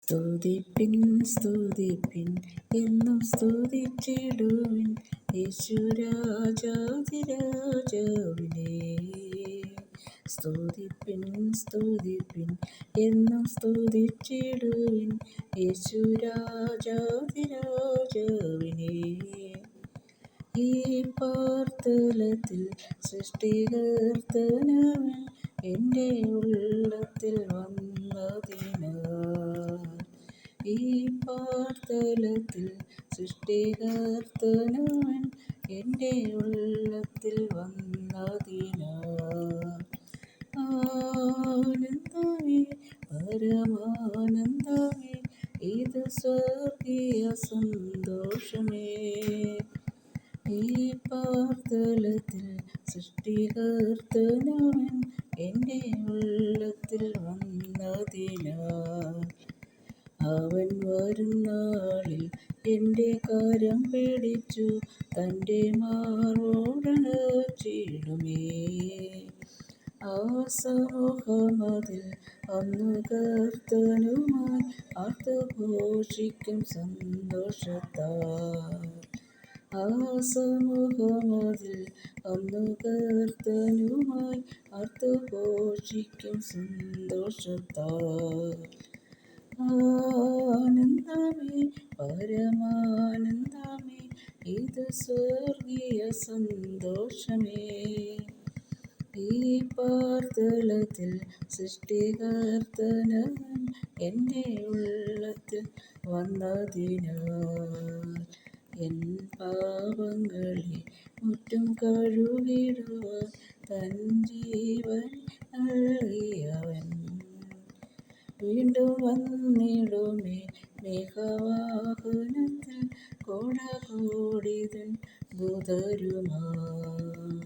സ്തുതിപ്പിൻ സ്തുതിപ്പിൻ എന്നും സ്തുതിച്ചിടുവിൻ യേശുരാജാതിരാജാവിനെ. സ്തുതിപ്പിൻ സ്തുതിപ്പിൻ എന്നും സ്തുതിച്ചിടുവിൻ യേശുരാജാതിരാജാവിനെ. ഈ പാർത്തലത്തിൽ സൃഷ്ടികർത്തനവൻ എൻ്റെ ഉള്ളത്തിൽ വന്നതിനാൽ. ഈ പാർത്തലത്തിൽ സൃഷ്ടികർത്തനവൻ എൻ്റെ ഉള്ളത്തിൽ വന്നതിനാൽ. ആനന്ദമേ പരമാനന്ദമേ ഇത് സ്വർഗീയ സന്തോഷമേ. ഈ പാർത്തലത്തിൽ സൃഷ്ടികർത്തനവൻ എൻ്റെ ഉള്ളത്തിൽ വന്നതിനാൽ. അവൻ വരും നാളിൽ എൻ്റെ കരം പിടിച്ചു തൻ്റെ മാറോടണച്ചിടുമേ. ആ സമൂഹമതിൽ അന്നു കർത്തനുമായി ആർത്തുഘോഷിക്കും സന്തോഷത്താൽ. ആ സമൂഹമതിൽ അന്നു കർത്തനുമായി ആർത്തുഘോഷിക്കും സന്തോഷത്താൽ. ആനന്ദമേ പരമാനന്ദമേ ഇത് സ്വർഗീയ സന്തോഷമേ. ഈ പാർത്തലത്തിൽ സൃഷ്ടികർത്തനവൻ എൻ്റെ ഉള്ളത്തിൽ വന്നതിനാൽ. എൻ പാപങ്ങളെ മുറ്റും കഴുകിടുവാൻ തൻ ജീവൻ നൽകിയവൻ. വീണ്ടും വന്നിടുമേ മേഘവാഹനത്തിൽ കോടാകോടിതൻ ദൂതരുമായി.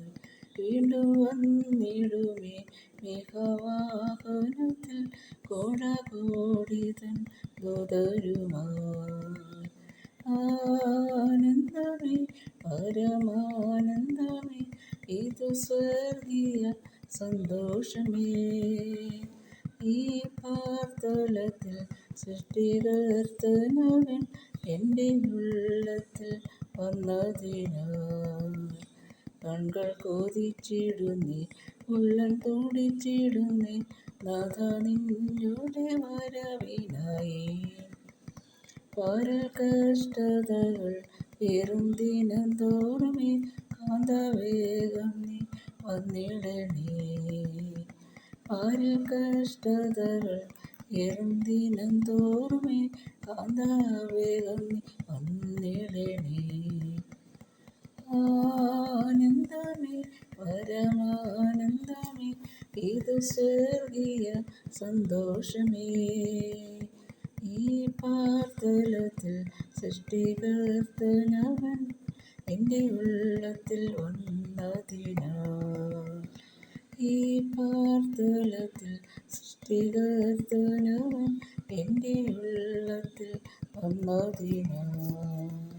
വീണ്ടും വന്നിടുമേ മേഘവാഹനത്തിൽ കോടാകോടിതൻ ദൂതരുമായി. ആനന്ദമേ പരമാനന്ദമേ ഇത് സ്വർഗീയ സന്തോഷമേ. ഈ പാർത്തലത്തിൽ സൃഷ്ടികർത്തനവൻ എൻ്റെ ഉള്ളത്തിൽ വന്നതിനാൽ. കൺകൾ കൊതിച്ചിടുന്നേ ഉള്ളം തുടിച്ചിടുന്നേ നാഥാ നിന്നുടെ വരവിനായി. പാരൽ കഷ്ടതകൾ ഏറും ദിനം തോറുമേ കാന്തവേഗം നീ വന്നിടണേ. പാരൽ കഷ്ടതകൾ ഏറും ദിനം തോറുമേ കാന്തവേഗം നീ വന്നിടണേ. ആനന്ദമേ പരമാനന്ദമേ ഇത് സ്വർഗീയ സന്തോഷമേ. ഈ പാർത്തലത്തിൽ സൃഷ്ടികർത്തനവൻ എൻ്റെ ഉള്ളത്തിൽ വന്നതിനാൽ. ഈ പാർത്തലത്തിൽ സൃഷ്ടികർത്തനവൻ എൻ്റെ ഉള്ളത്തിൽ വന്നതിനാൽ.